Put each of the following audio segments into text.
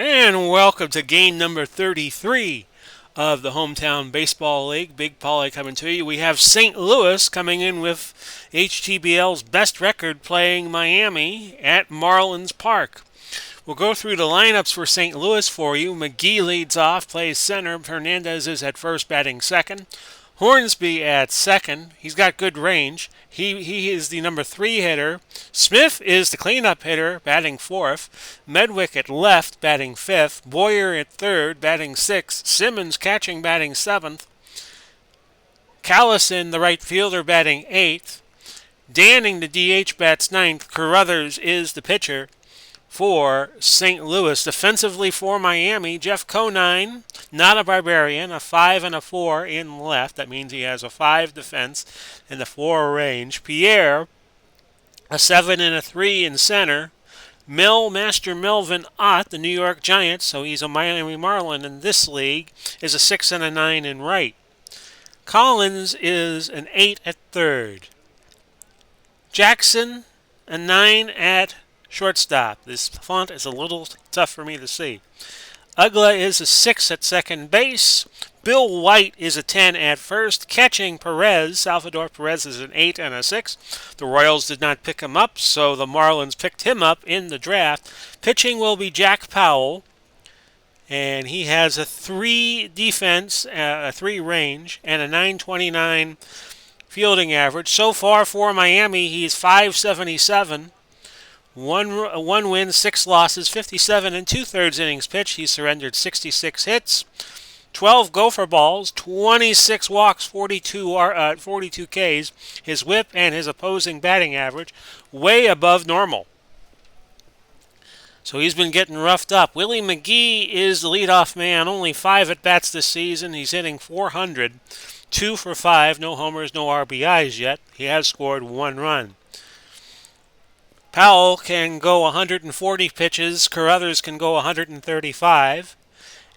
And welcome to game number 33 of the Hometown Baseball League. Big Paulie coming to you. We have St. Louis coming in with HTBL's best record playing Miami at Marlins Park. We'll go through the lineups for St. Louis for you. McGee leads off, plays center. Hernandez is at first, batting second. Hornsby at second. He's got good range. He is the number 3 hitter. Smith is the cleanup hitter, batting fourth. Medwick at left, batting fifth. Boyer at third, batting sixth. Simmons catching, batting seventh. Callison, the right fielder, batting eighth. Danning, the DH, bats ninth. Carruthers is the pitcher for St. Louis. Defensively for Miami, Jeff Conine, not a barbarian, a 5 and a 4 in left. That means he has a 5 defense and a 4 range. Pierre, a 7 and a 3 in center. Master Melvin Ott, the New York Giants, so he's a Miami Marlin in this league, is a 6 and a 9 in right. Collins is an 8 at third. Jackson, a 9 at shortstop. This font is a little tough for me to see. Ugla is a 6 at second base. Bill White is a 10 at first. Catching Perez, Salvador Perez is an 8 and a 6. The Royals did not pick him up, so the Marlins picked him up in the draft. Pitching will be Jack Powell, and he has a 3 defense, a 3 range, and a 929 fielding average. So far for Miami, he's 577. One win, 6 losses, 57 and 2/3 innings pitched. He surrendered 66 hits, 12 gopher balls, 26 walks, 42 Ks. His whip and his opposing batting average way above normal. So he's been getting roughed up. Willie Mcgee is the leadoff man, only 5 at-bats this season. He's hitting .400, 2 for 5, no homers, no RBIs yet. He has scored 1 run. Powell can go 140 pitches. Carruthers can go 135.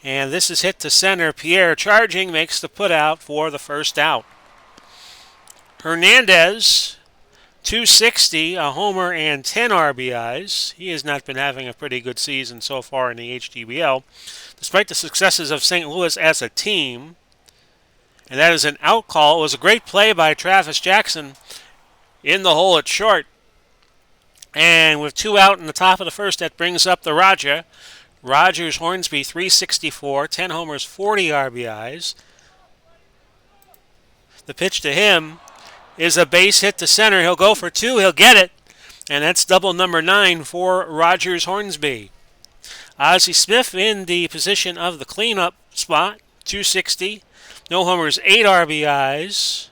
And this is hit to center. Pierre charging makes the putout for the first out. Hernandez, 260, a homer and 10 RBIs. He has not been having a pretty good season so far in the HTBL, despite the successes of St. Louis as a team. And that is an out call. It was a great play by Travis Jackson in the hole at short. And with 2 out in the top of the first, that brings up the Roger. Rogers Hornsby, 364, 10 homers, 40 RBIs. The pitch to him is a base hit to center. He'll go for 2. He'll get it. And that's double number 9 for Rogers Hornsby. Ozzie Smith in the position of the cleanup spot, 260. No homers, 8 RBIs.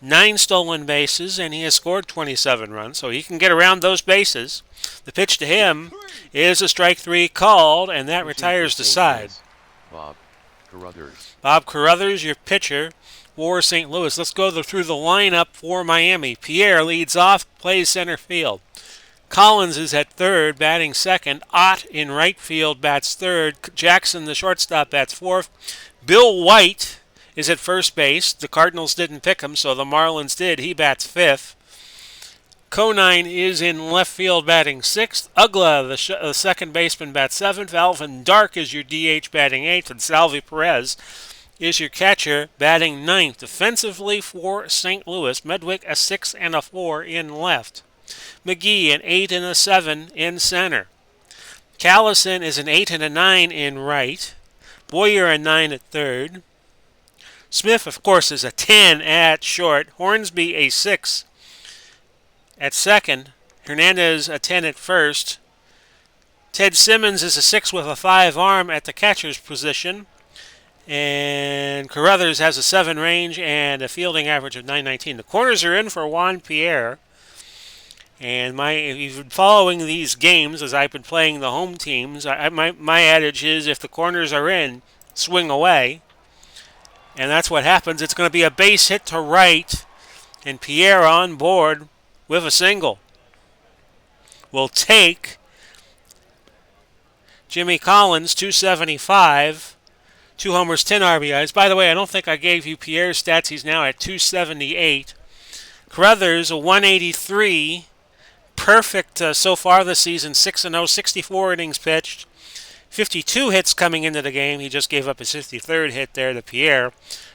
9 stolen bases, and he has scored 27 runs, so he can get around those bases. The pitch to him is a strike 3 called, and that retires the side. Bob Carruthers, your pitcher for St. Louis. Let's go through the lineup for Miami. Pierre leads off, plays center field. Collins is at third, batting second. Ott in right field, bats third. Jackson, the shortstop, bats fourth. Bill White is at first base. The Cardinals didn't pick him, so the Marlins did. He bats fifth. Conine is in left field, batting sixth. Ugla, the second baseman, bats seventh. Alvin Dark is your DH, batting eighth. And Salvi Perez is your catcher, batting ninth. Defensively for St. Louis, Medwick a 6 and a 4 in left. McGee an 8 and a 7 in center. Callison is an 8 and a 9 in right. Boyer a 9 at third. Smith, of course, is a 10 at short. Hornsby a 6 at second. Hernandez a 10 at first. Ted Simmons is a 6 with a 5 arm at the catcher's position. And Carruthers has a 7 range and a fielding average of 919. The corners are in for Juan Pierre. And if you've been following these games as I've been playing the home teams, my adage is if the corners are in, swing away. And that's what happens. It's going to be a base hit to right, and Pierre on board with a single. Will take Jimmy Collins, 275, 2 homers, 10 RBIs. By the way, I don't think I gave you Pierre's stats. He's now at 278. Carruthers, a 183. Perfect so far this season, 6-0, 64 innings pitched. 52 hits coming into the game. He just gave up his 53rd hit there to Pierre.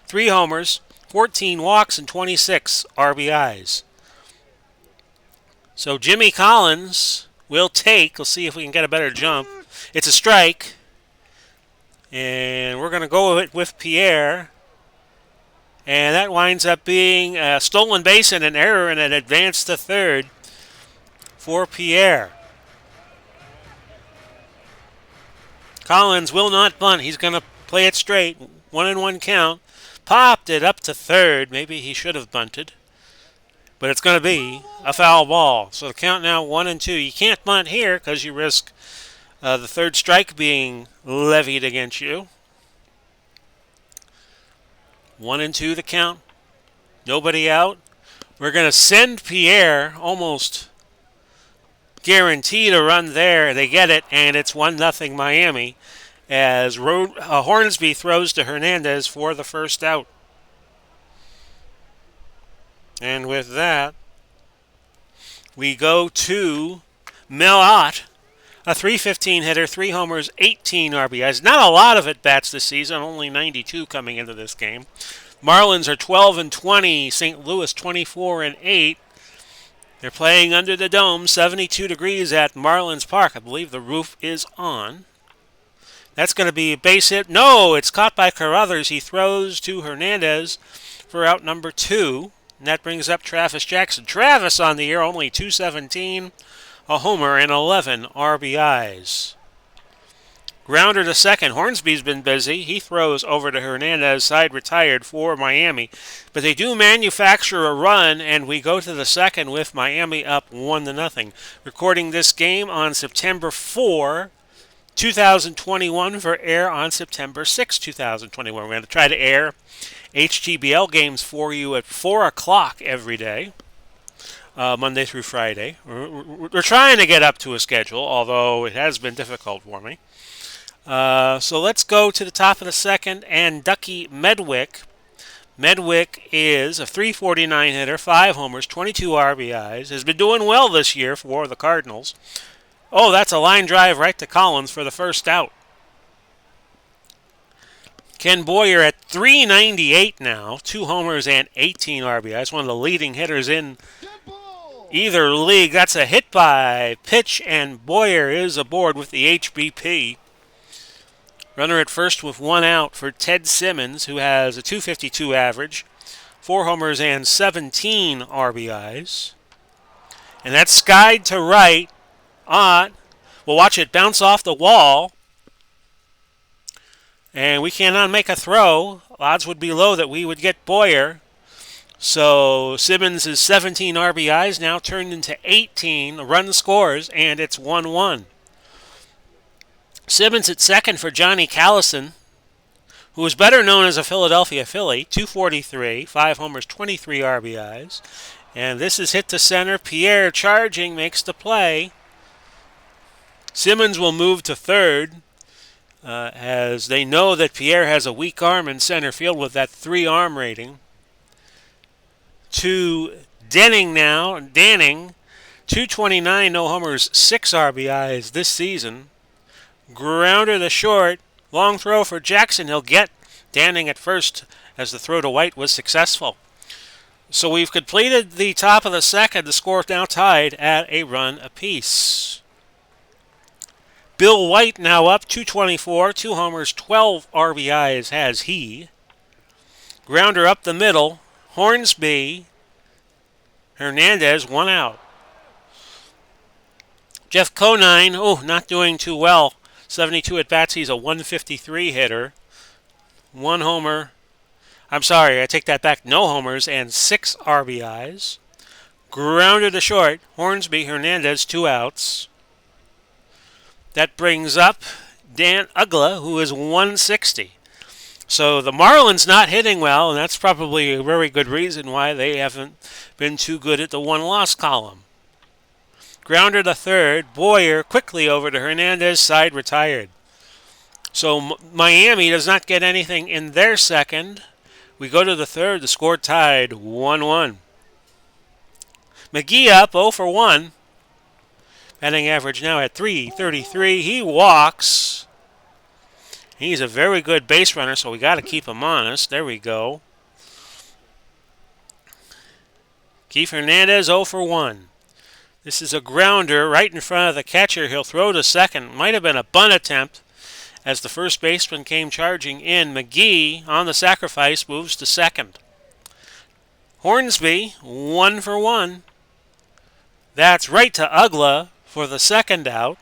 3 homers, 14 walks, and 26 RBIs. So Jimmy Collins will take. We'll see if we can get a better jump. It's a strike. And we're going to go with Pierre. And that winds up being a stolen base and an error and an advance to third for Pierre. Collins will not bunt. He's going to play it straight. 1-1 count. Popped it up to third. Maybe he should have bunted. But it's going to be a foul ball. So the count now 1-2. You can't bunt here because you risk the third strike being levied against you. 1-2 the count. Nobody out. We're going to send Pierre, almost guaranteed a run there. They get it, and it's 1-0 Miami as Hornsby throws to Hernandez for the first out. And with that, we go to Mel Ott, a .315 hitter, 3 homers, 18 RBIs. Not a lot of at-bats this season, only 92 coming into this game. Marlins are 12-20, St. Louis 24-8. They're playing under the dome, 72 degrees at Marlins Park. I believe the roof is on. That's going to be a base hit. No, it's caught by Carruthers. He throws to Hernandez for out number 2. And that brings up Travis Jackson. Travis on the year, only .217, a homer, and 11 RBIs. Grounder to second. Hornsby's been busy. He throws over to Hernandez, side retired for Miami. But they do manufacture a run, and we go to the second with Miami up 1-0. Recording this game on September 4, 2021 for air on September 6, 2021. We're going to try to air HTBL games for you at 4 o'clock every day, Monday through Friday. We're trying to get up to a schedule, although it has been difficult for me. So let's go to the top of the second, and Ducky Medwick. Medwick is a .349 hitter, 5 homers, 22 RBIs, has been doing well this year for the Cardinals. Oh, that's a line drive right to Collins for the first out. Ken Boyer at .398 now, 2 homers and 18 RBIs, one of the leading hitters in either league. That's a hit by pitch, and Boyer is aboard with the HBP. Runner at first with 1 out for Ted Simmons, who has a .252 average, 4 homers and 17 RBIs. And that's skied to right. We'll watch it bounce off the wall. And we cannot make a throw. Odds would be low that we would get Boyer. So Simmons' 17 RBIs now turned into 18. The run scores, and it's 1-1. Simmons at second for Johnny Callison, who is better known as a Philadelphia Philly. .243, 5 homers, 23 RBIs. And this is hit to center. Pierre charging, makes the play. Simmons will move to third, as they know that Pierre has a weak arm in center field with that 3-arm rating. To Danning now. Danning, .229, no homers, 6 RBIs this season. Grounder to short. Long throw for Jackson. He'll get Danning at first as the throw to White was successful. So we've completed the top of the second. The score is now tied at a run apiece. Bill White now up, .224, 2 homers, 12 RBIs has he. Grounder up the middle. Hornsby, Hernandez, 1 out. Jeff Conine, not doing too well. 72 at-bats, he's a .153 hitter. 1 homer. I'm sorry, I take that back. No homers and 6 RBIs. Grounder to short. Hornsby, Hernandez, 2 outs. That brings up Dan Ugla, who is .160. So the Marlins not hitting well, and that's probably a very good reason why they haven't been too good at the one-loss column. Grounder to third. Boyer quickly over to Hernandez, side retired. So Miami does not get anything in their second. We go to the third. The score tied 1-1. McGee up 0 for 1. Batting average now at .333. He walks. He's a very good base runner, so we got to keep him honest. There we go. Keith Hernandez 0 for 1. This is a grounder right in front of the catcher. He'll throw to second. Might have been a bunt attempt as the first baseman came charging in. Mcgee, on the sacrifice, moves to second. Hornsby 1 for 1. That's right to Ugla for the second out.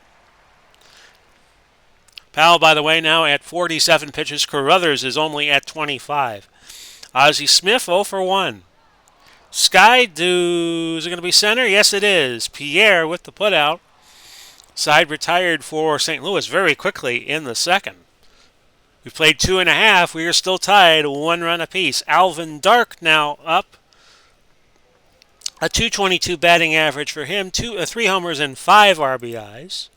Powell, by the way, now at 47 pitches. Carruthers is only at 25. Ozzie Smith 0 for 1. Sky, is it going to be center? Yes, it is. Pierre with the putout. Side retired for St. Louis very quickly in the second. We played 2.5. We are still tied 1 run apiece. Alvin Dark now up. A .222 batting average for him. 3 homers and 5 RBIs.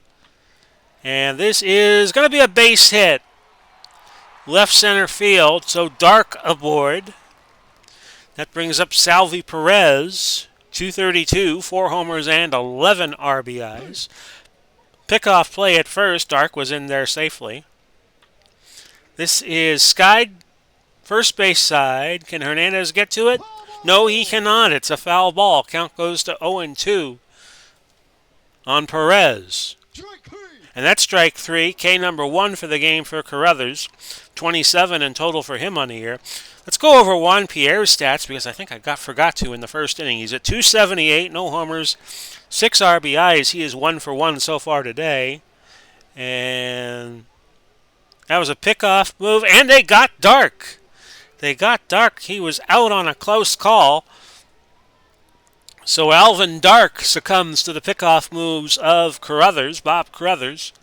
And this is going to be a base hit. Left center field, so Dark aboard. That brings up Salvi Perez, .232, 4 homers and 11 RBIs. Pickoff play at first. Dark was in there safely. This is Sky, first base side. Can Hernandez get to it? No, he cannot. It's a foul ball. Count goes to 0-2 on Perez. And that's strike 3. K number 1 for the game for Carruthers. 27 in total for him on the year. Let's go over Juan Pierre's stats because I think I forgot to in the first inning. He's at .278, no homers, 6 RBIs. He is 1 for 1 so far today. And that was a pickoff move. And they got Dark. He was out on a close call. So Alvin Dark succumbs to the pickoff moves of Carruthers, Bob Carruthers.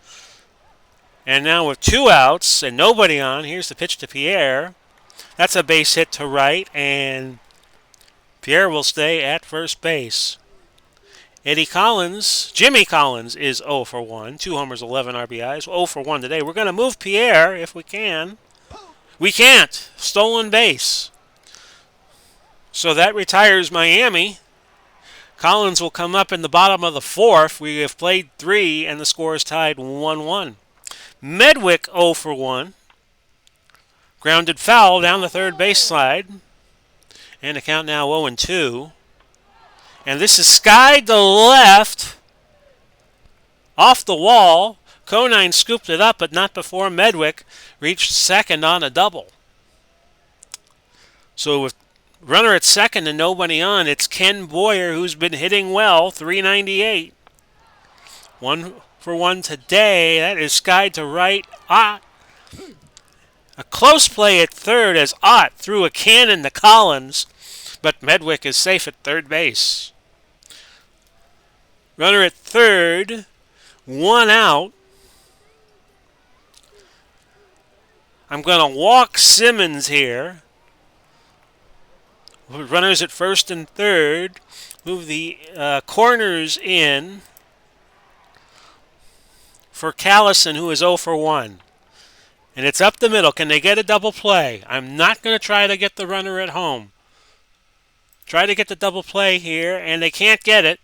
And now with 2 outs and nobody on, here's the pitch to Pierre. That's a base hit to right, and Pierre will stay at first base. Jimmy Collins is 0 for 1. 2 homers, 11 RBIs. 0 for 1 today. We're going to move Pierre if we can. We can't. Stolen base. So that retires Miami. Collins will come up in the bottom of the 4th. We have played 3, and the score is tied 1-1. Medwick 0 for 1. Grounded foul down the third base side. And the count now 0-2. And this is skied to left. Off the wall. Conine scooped it up, but not before Medwick reached second on a double. So with runner at second and nobody on, it's Ken Boyer who's been hitting well, .398. 1 for 1 today. That is skied to right. A close play at third as Ott threw a cannon to Collins, but Medwick is safe at third base. Runner at third, 1 out. I'm going to walk Simmons here. Runners at first and third. Move the corners in for Callison, who is 0 for 1. And it's up the middle. Can they get a double play? I'm not going to try to get the runner at home. Try to get the double play here, and they can't get it.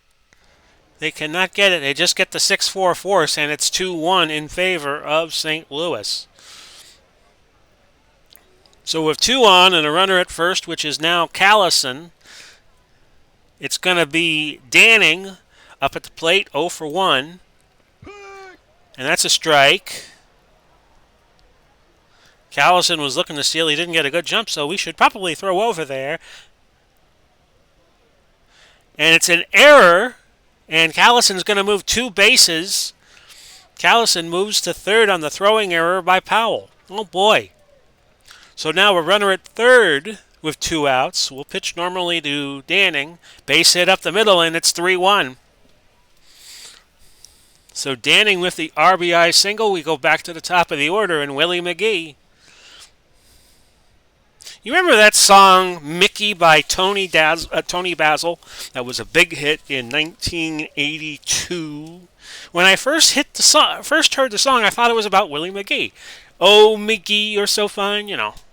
They cannot get it. They just get the 6-4 force, and it's 2-1 in favor of St. Louis. So with 2 on and a runner at first, which is now Callison, it's going to be Danning up at the plate, 0 for 1. And that's a strike. Callison was looking to steal. He didn't get a good jump, so we should probably throw over there. And it's an error, and Callison's going to move 2 bases. Callison moves to third on the throwing error by Powell. Oh, boy. So now a runner at third with 2 outs. We'll pitch normally to Danning. Base hit up the middle, and it's 3-1. So Danning with the RBI single. We go back to the top of the order, and Willie Mcgee. You remember that song, Mickey by Tony Basil? That was a big hit in 1982. When I first heard the song, I thought it was about Willie Mcgee. Oh, Mcgee, you're so fine,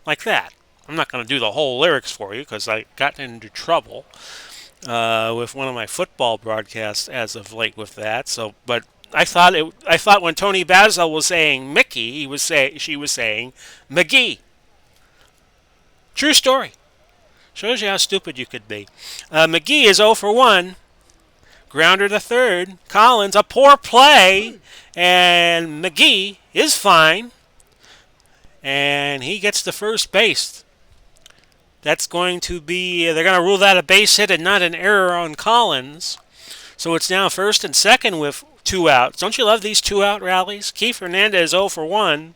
like that. I'm not going to do the whole lyrics for you because I got into trouble with one of my football broadcasts as of late with that. But I thought when Tony Basil was saying Mickey, she was saying McGee. True story. Shows you how stupid you could be. McGee is 0 for 1. Grounder to third. Collins, a poor play. And McGee is fine. And he gets to first base. That's going to be, they're going to rule that a base hit and not an error on Collins. So it's now first and second with 2 outs. Don't you love these 2-out rallies? Keith Hernandez 0 for 1.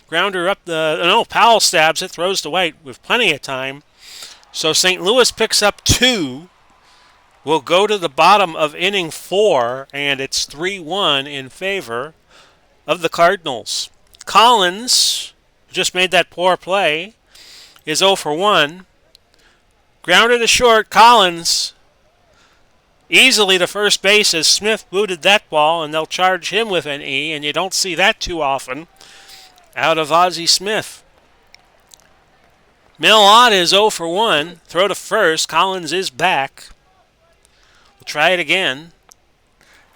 Grounder up Powell stabs it, throws to White with plenty of time. So St. Louis picks up 2. We'll go to the bottom of inning 4, and it's 3-1 in favor of the Cardinals. Collins just made that poor play, is 0 for 1. Grounder to short. Collins easily to first base as Smith booted that ball, and they'll charge him with an E, and you don't see that too often out of Ozzie Smith. Milot is 0 for 1. Throw to first. Collins is back. We'll try it again.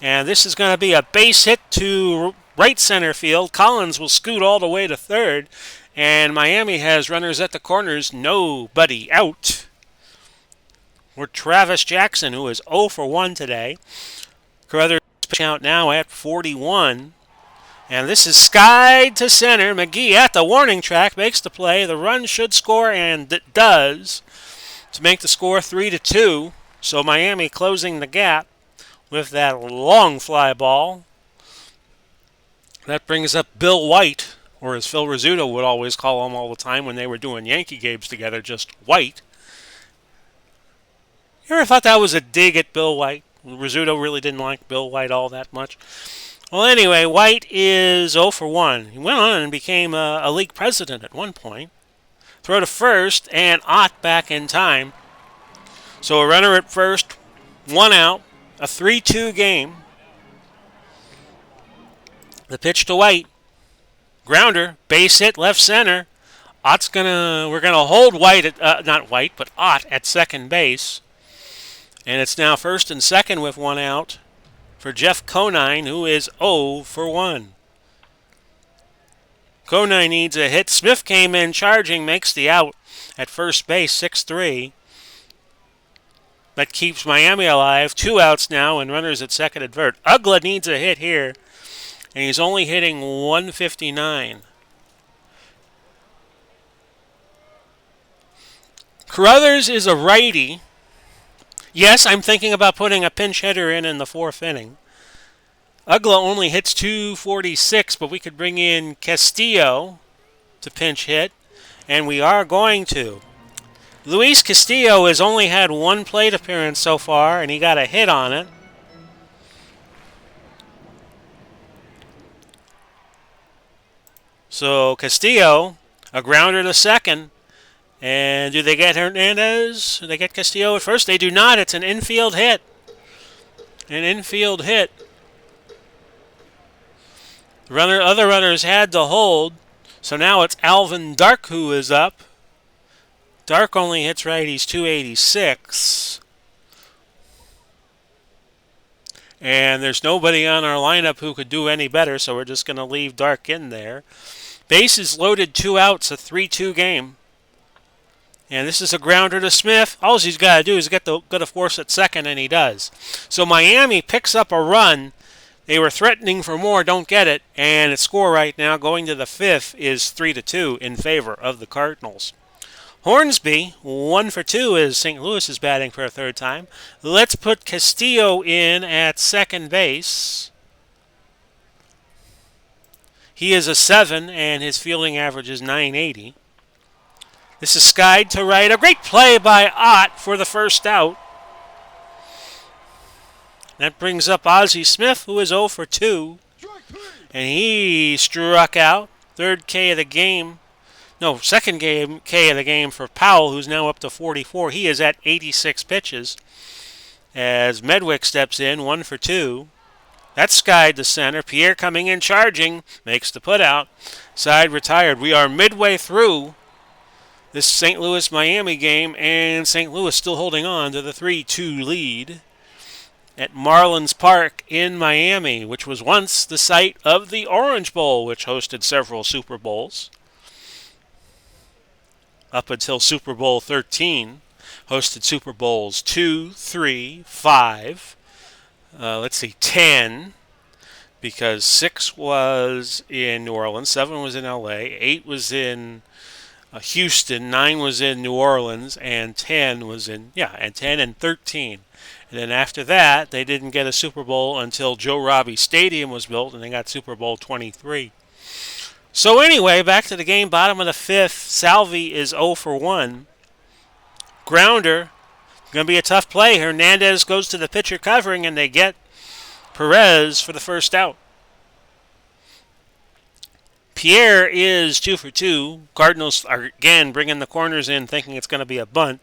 And this is going to be a base hit to right center field. Collins will scoot all the way to third. And Miami has runners at the corners. Nobody out. We're Travis Jackson, who is 0 for 1 today. Carruthers pitching out now at 41. And this is skied to center. McGee at the warning track makes the play. The run should score, and it does, to make the score 3-2. So Miami closing the gap with that long fly ball. That brings up Bill White, or as Phil Rizzuto would always call him all the time when they were doing Yankee games together, just White. You ever thought that was a dig at Bill White? Rizzuto really didn't like Bill White all that much. Well, anyway, White is 0 for 1. He went on and became a league president at one point. Throw to first, and Ott back in time. So a runner at first, 1 out, a 3-2 game. The pitch to White. Grounder, base hit, left center. We're gonna hold White not White, but Ott at second base. And it's now first and second with 1 out for Jeff Conine, who is 0 for 1. Conine needs a hit. Smith came in charging, makes the out at first base, 6-3. That keeps Miami alive. 2 outs now and runners at second and third. Ugla needs a hit here, and he's only hitting 159. Carruthers is a righty. Yes, I'm thinking about putting a pinch hitter in the 4th inning. Ugla only hits 246, but we could bring in Castillo to pinch hit, and we are going to. Luis Castillo has only had 1 plate appearance so far, and he got a hit on it. So Castillo, a grounder to second. And do they get Hernandez? Do they get Castillo at first? They do not. It's an infield hit. An infield hit. Other runners had to hold. So now it's Alvin Dark who is up. Dark only hits righties 286. And there's nobody on our lineup who could do any better, so we're just going to leave Dark in there. Bases loaded, 2 outs, a 3-2 game. And this is a grounder to Smith. All he's got to do is get a force at second, and he does. So Miami picks up a run. They were threatening for more, don't get it. And its score right now, going to the 5th, is 3-2 in favor of the Cardinals. Hornsby, 1 for 2 as St. Louis is batting for a 3rd time. Let's put Castillo in at second base. He is a 7, and his fielding average is 980. This is skied to right. A great play by Ott for the first out. That brings up Ozzie Smith, who is 0 for 2. And he struck out. 3rd K of the game. No, 2nd K of the game for Powell, who's now up to 44. He is at 86 pitches. As Medwick steps in, 1 for 2. That's skied to center. Pierre coming in charging. Makes the putout. Side retired. We are midway through this St. Louis-Miami game, and St. Louis still holding on to the 3-2 lead. at Marlins Park in Miami, which was once the site of the Orange Bowl, which hosted several Super Bowls. Up until Super Bowl 13, hosted Super Bowls 2, 3, 5, 10, because 6 was in New Orleans, 7 was in LA, 8 was in Houston, 9 was in New Orleans, and 10 was in, and 10 and 13. And then after that, they didn't get a Super Bowl until Joe Robbie Stadium was built, and they got Super Bowl 23. So anyway, back to the game, bottom of the 5th, Salvi is 0 for 1. Grounder, going to be a tough play. Hernandez goes to the pitcher covering, and they get Perez for the first out. Pierre is 2 for 2. Cardinals are again bringing the corners in, thinking it's going to be a bunt.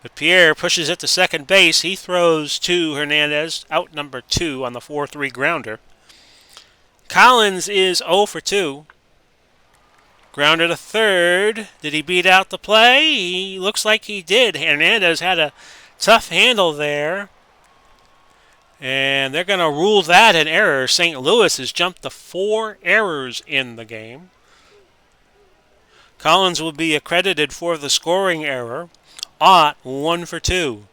But Pierre pushes it to second base. He throws to Hernandez, out number 2 on the 4-3 grounder. Collins is 0 for 2. Grounder to third. Did he beat out the play? He looks like he did. Hernandez had a tough handle there. And they're going to rule that an error. St. Louis has jumped to 4 errors in the game. Collins will be accredited for the scoring error. Ott, 1 for 2.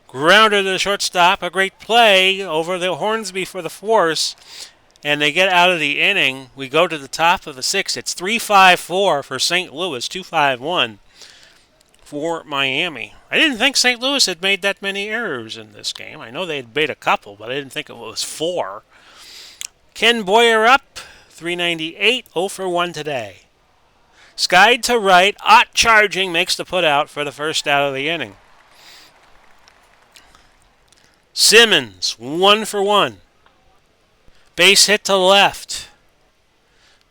Grounder to the shortstop. A great play over the Hornsby for the force. And they get out of the inning. We go to the top of the 6th. It's 3-5-4 for St. Louis, 2-5-1 for Miami. I didn't think St. Louis had made that many errors in this game. I know they had made a couple, but I didn't think it was 4. Ken Boyer up, 398, 0 for 1 today. Skied to right, Ott charging, makes the putout for the first out of the inning. Simmons, 1 for 1. Base hit to left.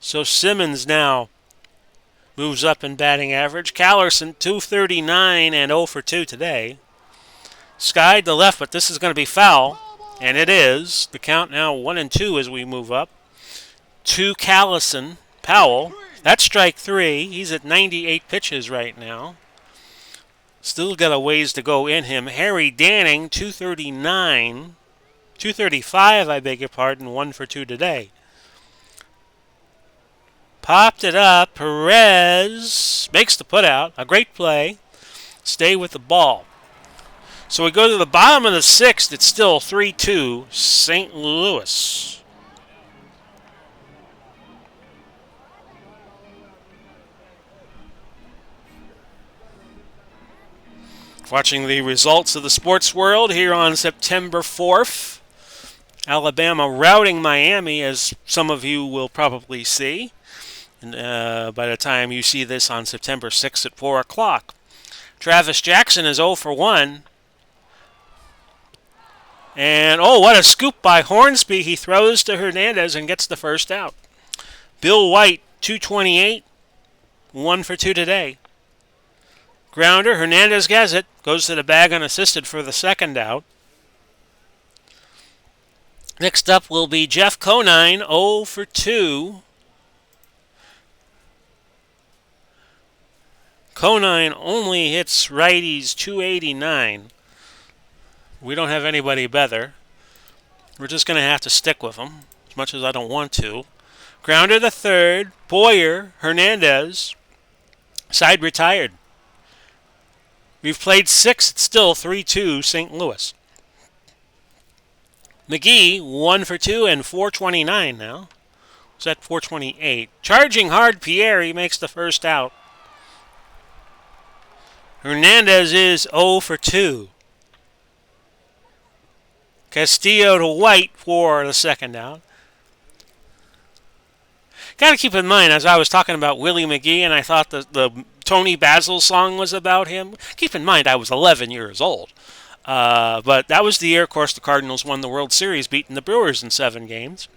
So Simmons now moves up in batting average. Callerson, 239 and 0 for 2 today. Skied to left, but this is going to be foul. And it is. The count now 1-2 as we move up. To Callison. Powell. That's strike 3. He's at 98 pitches right now. Still got a ways to go in him. Harry Danning, 239. 235, I beg your pardon, 1 for 2 today. Popped it up. Perez makes the putout. A great play. Stay with the ball. So we go to the bottom of the 6th. It's still 3-2 St. Louis. Watching the results of the sports world here on September 4th. Alabama routing Miami, as some of you will probably see. And by the time you see this on September 6th at 4 o'clock. Travis Jackson is 0 for 1. And, what a scoop by Hornsby. He throws to Hernandez and gets the first out. Bill White, 228, 1 for 2 today. Grounder, Hernandez gets it. Goes to the bag unassisted for the second out. Next up will be Jeff Conine, 0 for 2. Conine only hits righties 289. We don't have anybody better. We're just going to have to stick with him, as much as I don't want to. Grounder the third. Boyer, Hernandez. Side retired. We've played 6. It's still 3-2 St. Louis. McGee, 1 for 2 and 429 now. Was that 428? Charging hard, Pierre. He makes the first out. Hernandez is 0 for 2. Castillo to White for the second out. Got to keep in mind, as I was talking about Willie Mcgee, and I thought the Tony Basil song was about him. Keep in mind, I was 11 years old. But that was the year, of course, the Cardinals won the World Series, beating the Brewers in 7 games.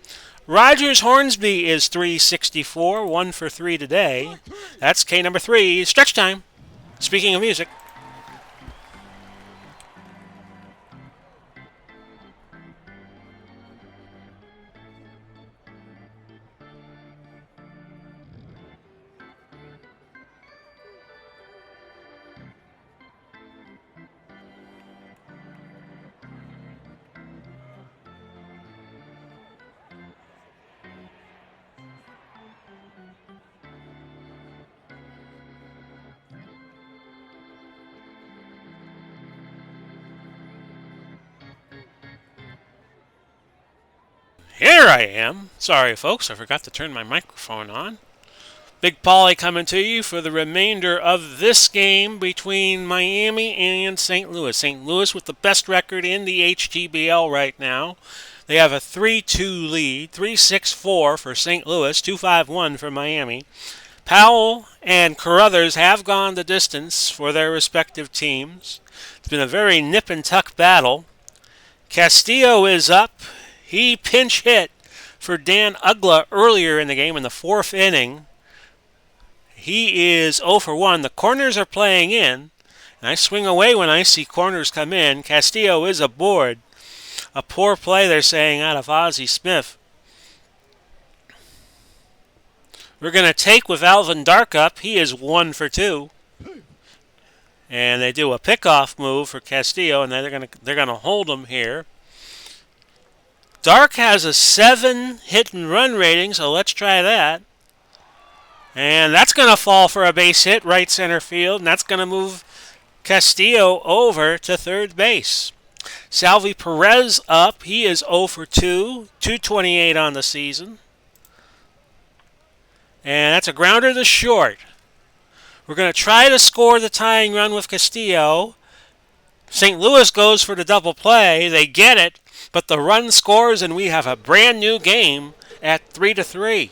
Rogers Hornsby is 364, 1 for 3 today. That's K number 3. Stretch time. Speaking of music. Here I am. Sorry, folks, I forgot to turn my microphone on. Big Polly coming to you for the remainder of this game between Miami and St. Louis. St. Louis with the best record in the HTBL right now. They have a 3-2 lead, 3-6-4 for St. Louis, 2-5-1 for Miami. Powell and Carruthers have gone the distance for their respective teams. It's been a very nip-and-tuck battle. Castillo is up. He pinch hit for Dan Ugla earlier in the game in the fourth inning. He is 0 for 1. The corners are playing in, and I swing away when I see corners come in. Castillo is aboard. A poor play, they're saying, out of Ozzie Smith. We're going to take with Alvin Dark up. He is 1 for 2. And they do a pickoff move for Castillo, and they're going to hold him here. Dark has a 7 hit and run rating, so let's try that. And that's going to fall for a base hit right center field, and that's going to move Castillo over to third base. Salvi Perez up. He is 0 for 2, 228 on the season. And that's a grounder to short. We're going to try to score the tying run with Castillo. St. Louis goes for the double play. They get it, but the run scores, and we have a brand new game at 3-3.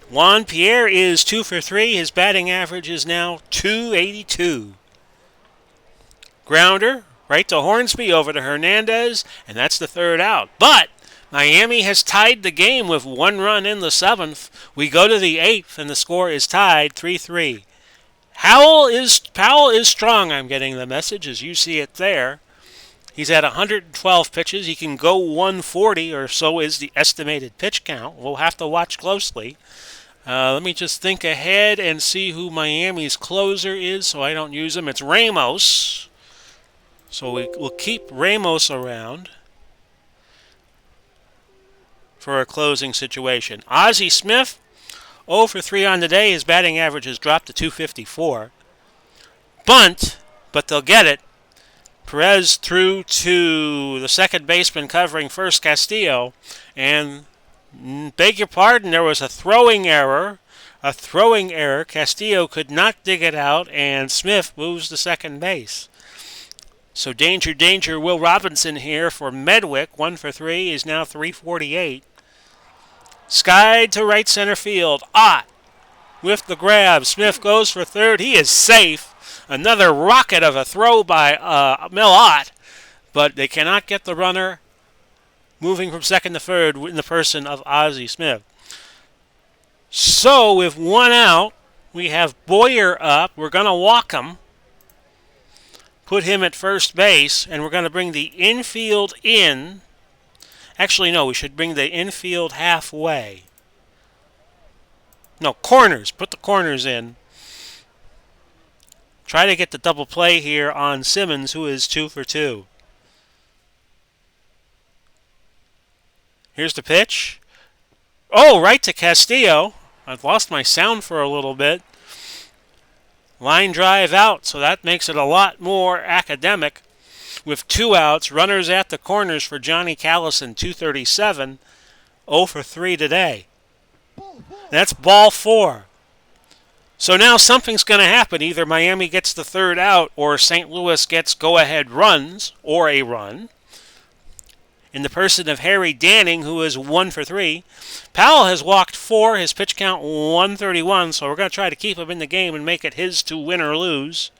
Juan Pierre is 2 for 3. His batting average is now .282. Grounder right to Hornsby, over to Hernandez, and that's the third out. But Miami has tied the game with 1 run in the 7th. We go to the 8th, and the score is tied 3-3. Powell is strong, I'm getting the message, as you see it there. He's at 112 pitches. He can go 140, or so is the estimated pitch count. We'll have to watch closely. Let me just think ahead and see who Miami's closer is so I don't use him. It's Ramos. So we'll keep Ramos around for a closing situation. Ozzie Smith, 0 for 3 on the day. His batting average has dropped to .254. Bunt, but they'll get it. Perez threw to the second baseman covering first, Castillo, and beg your pardon, there was a throwing error. Castillo could not dig it out, and Smith moves to second base. So danger, danger. Will Robinson here for Medwick. 1 for 3 is now .348. Skied to right center field. Ott with the grab. Smith goes for third. He is safe. Another rocket of a throw by Mel Ott, but they cannot get the runner moving from second to third in the person of Ozzie Smith. So with 1 out, we have Boyer up. We're going to walk him, put him at first base, and we're going to bring the infield in. Actually, no, we should bring the infield halfway. No, corners. Put the corners in. Try to get the double play here on Simmons, who is 2 for 2. Here's the pitch. Oh, right to Castillo. I've lost my sound for a little bit. Line drive out, so that makes it a lot more academic. With 2 outs, runners at the corners for Johnny Callison, 237. 0 for 3 today. That's ball 4. So now something's going to happen. Either Miami gets the third out or St. Louis gets go-ahead runs or a run. In the person of Harry Danning, who is 1 for 3. Powell has walked 4. His pitch count 131, so we're going to try to keep him in the game and make it his to win or lose.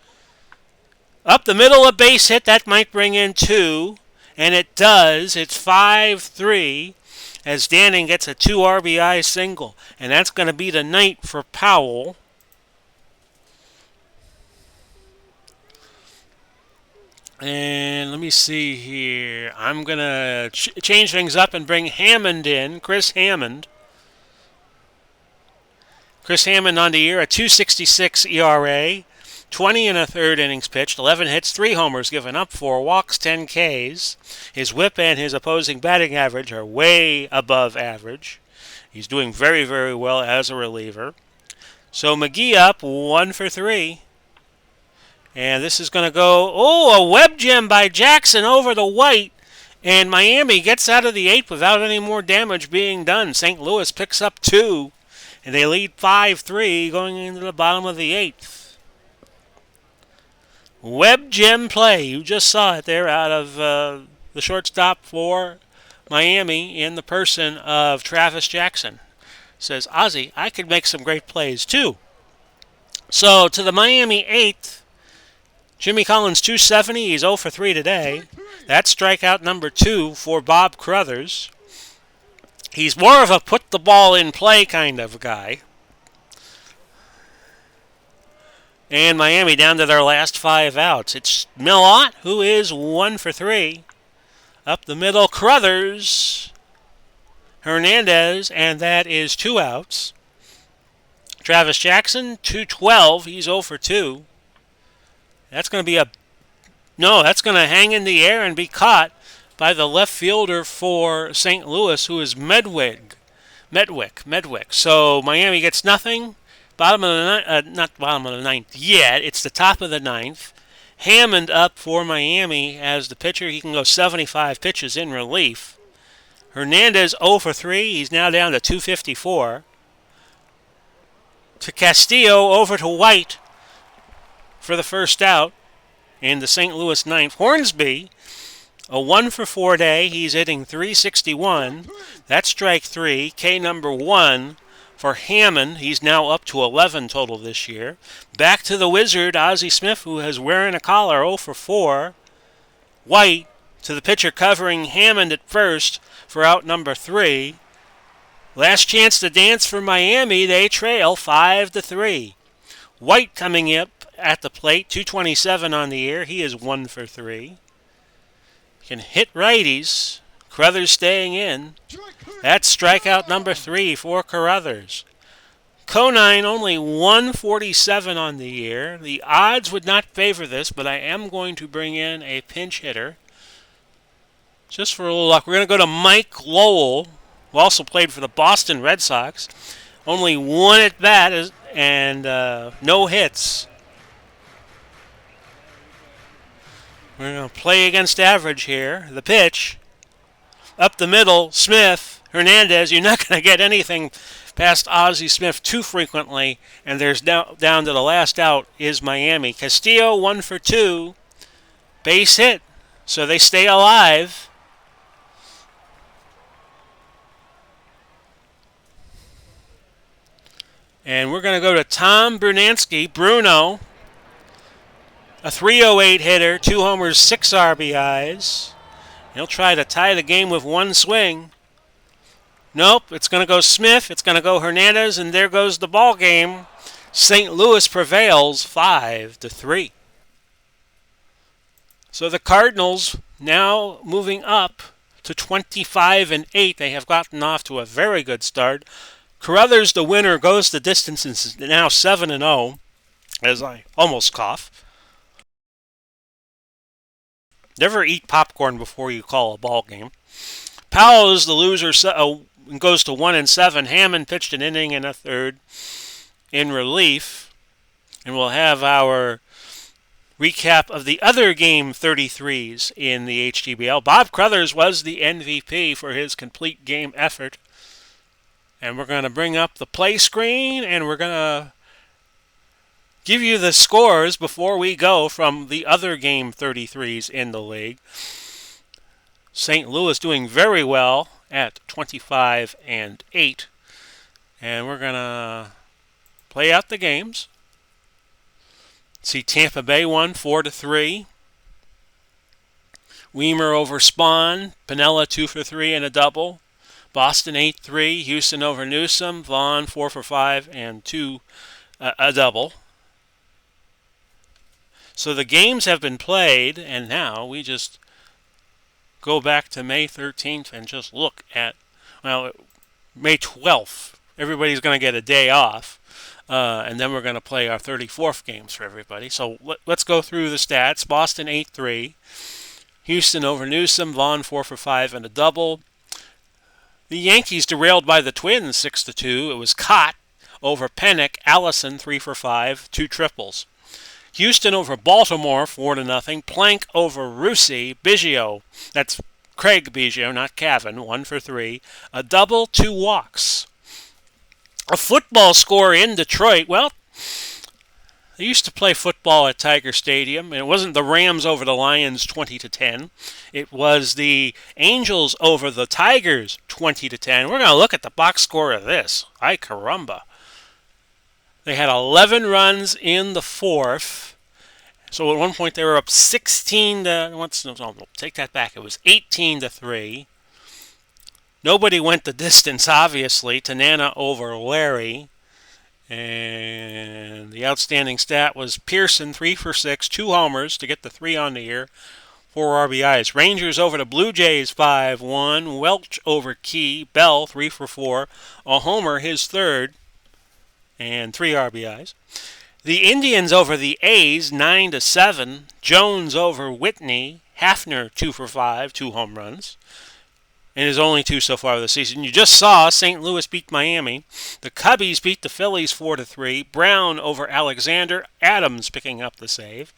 Up the middle, a base hit. That might bring in 2, and it does. It's 5-3 as Danning gets a 2 RBI single, and that's going to be the night for Powell. And let me see here. I'm going to change things up and bring Hammond in, Chris Hammond. Chris Hammond on the year, a 2.66 ERA, 20 and a third innings pitched, 11 hits, 3 homers given up, 4 walks, 10 Ks. His whip and his opposing batting average are way above average. He's doing very, very well as a reliever. So Mcgee up 1 for 3. And this is going to go, a web gem by Jackson over the white. And Miami gets out of the 8th without any more damage being done. St. Louis picks up 2, and they lead 5-3 going into the bottom of the 8th. Web gem play. You just saw it there out of the shortstop for Miami in the person of Travis Jackson. Says, Ozzy, I could make some great plays too. So to the Miami 8th, Jimmy Collins 270. He's 0 for 3 today. That's strikeout number 2 for Bob Crothers. He's more of a put the ball in play kind of guy. And Miami down to their last 5 outs. It's Millot, who is 1 for 3. Up the middle, Crothers, Hernandez, and that is 2 outs. Travis Jackson, 212. He's 0 for 2. That's going to be that's going to hang in the air and be caught by the left fielder for St. Louis, who is Medwick. So Miami gets nothing. Bottom of the not bottom of the 9th yet. It's the top of the 9th. Hammond up for Miami as the pitcher. He can go 75 pitches in relief. Hernandez 0 for 3. He's now down to 254. To Castillo, over to White for the first out in the St. Louis 9th. Hornsby, a 1 for 4 day. He's hitting 361. That's strike 3. K number 1 for Hammond. He's now up to 11 total this year. Back to the Wizard, Ozzie Smith, who is wearing a collar, 0 for 4. White to the pitcher covering Hammond at first for out number 3. Last chance to dance for Miami. They trail 5-3. White coming up at the plate, 227 on the year. He is 1 for 3. Can hit righties. Crothers staying in. That's strikeout number 3 for Carruthers. Conine only 147 on the year. The odds would not favor this, but I am going to bring in a pinch hitter just for a little luck. We're going to go to Mike Lowell, who also played for the Boston Red Sox. Only 1 at bat and no hits. We're going to play against average here. The pitch. Up the middle, Smith, Hernandez. You're not going to get anything past Ozzie Smith too frequently. And there's down to the last out is Miami. Castillo, 1 for 2. Base hit. So they stay alive. And we're going to go to Tom Brunansky, Bruno. A 308 hitter, 2 homers, 6 RBIs. He'll try to tie the game with 1 swing. Nope, it's going to go Smith, it's going to go Hernandez, and there goes the ball game. St. Louis prevails 5-3. So the Cardinals now moving up to 25-8. They have gotten off to a very good start. Carruthers, the winner, goes the distance and is now 7-0, as I almost cough. Never eat popcorn before you call a ball game. Powell is the loser, goes to 1-7. Hammond pitched an inning and a third in relief. And we'll have our recap of the other game 33s in the HTBL. Bob Crothers was the MVP for his complete game effort. And we're going to bring up the play screen, and we're going to give you the scores before we go from the other game 33s in the league. St. Louis doing very well at 25-8. And we're going to play out the games. See, Tampa Bay won 4-3. Weimer over Spahn. Piniella 2 for 3 and a double. Boston 8-3. Houston over Newsom. Vaughn 4 for 5 and a double. So the games have been played, and now we just go back to May 13th and just look at, well, May 12th. Everybody's going to get a day off, and then we're going to play our 34th games for everybody. So let's go through the stats. Boston 8-3. Houston over Newsom. Vaughn 4 for 5 and a double. The Yankees derailed by the Twins 6-2. It was Cott over Pennick. Allison 3 for 5, 2 triples. Houston over Baltimore 4-0. Plank over Russi. Biggio, that's Craig Biggio, not Cavan, 1 for 3. A double, 2 walks. A football score in Detroit. Well, they used to play football at Tiger Stadium, and it wasn't the Rams over the Lions 20-10. It was the Angels over the Tigers 20-10. We're going to look at the box score of this. Ay caramba. They had 11 runs in the fourth. So at one point they were up 16 to... take that back. It was 18-3. Nobody went the distance, obviously. Tanana over Larry. And the outstanding stat was Pearson, 3 for 6, 2 homers to get the 3 on the year, 4 RBIs. Rangers over the Blue Jays, 5-1. Welch over Key. Bell, 3 for 4. A homer, his third, and 3 RBIs. The Indians over the A's, 9-7. Jones over Whitney. Hafner, 2 for 5, 2 home runs. And his only 2 so far this season. You just saw St. Louis beat Miami. The Cubbies beat the Phillies 4-3. Brown over Alexander. Adams picking up the save.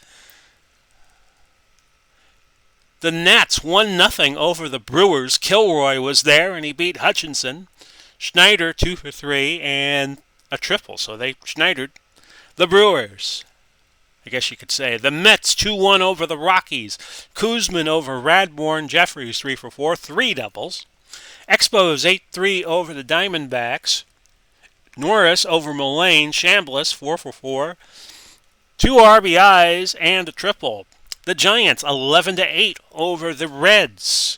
The Nats 1-0 over the Brewers. Kilroy was there and he beat Hutchinson. Schneider 2 for 3 and a triple. So they Schneidered the Brewers, I guess you could say. The Mets 2-1 over the Rockies. Kuzman over Radbourne. Jeffries 3 for 4, 3 doubles. Expos 8-3 over the Diamondbacks. Norris over Mullane. Chambliss 4 for 4, 2 RBIs and a triple. The Giants 11-8 over the Reds.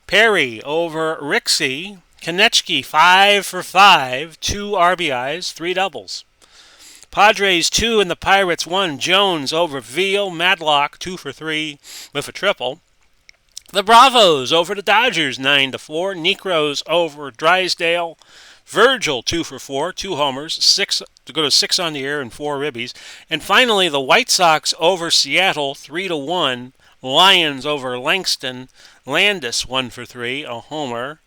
Perry over Rixey. Konechny 5 for 5, 2 RBIs, 3 doubles. Padres 2 and the Pirates 1. Jones over Veal. Madlock 2 for 3 with a triple. The Bravos over the Dodgers 9-4. Necros over Drysdale. Virgil 2 for 4, 2 homers, 6 to go to 6 on the year and 4 ribbies. And finally the White Sox over Seattle 3-1. Lions over Langston. Landis 1 for 3, a homer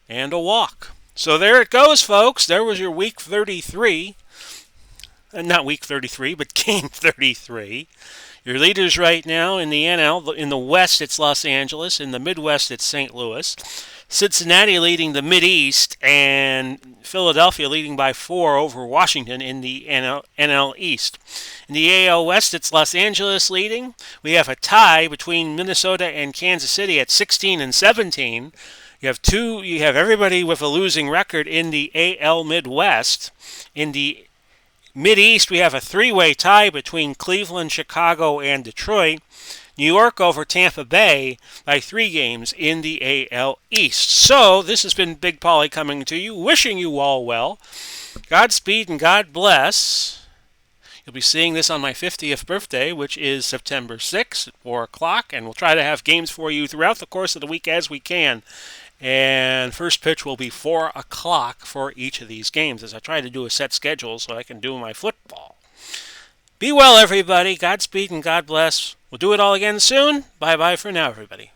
and a walk. So there it goes, folks. There was your week 33. Not week 33, but game 33. Your leaders right now in the NL, in the West it's Los Angeles, in the Midwest it's St. Louis. Cincinnati leading the Mideast, and Philadelphia leading by 4 over Washington in the NL East. In the AL West it's Los Angeles leading. We have a tie between Minnesota and Kansas City at 16 and 17. You have everybody with a losing record in the AL Midwest. In the Mideast, we have a 3-way tie between Cleveland, Chicago, and Detroit. New York over Tampa Bay by 3 games in the AL East. So, this has been Big Polly coming to you, wishing you all well. Godspeed and God bless. You'll be seeing this on my 50th birthday, which is September 6th at 4 o'clock, and we'll try to have games for you throughout the course of the week as we can. And first pitch will be 4 o'clock for each of these games as I try to do a set schedule so I can do my football. Be well, everybody. Godspeed and God bless. We'll do it all again soon. Bye-bye for now, everybody.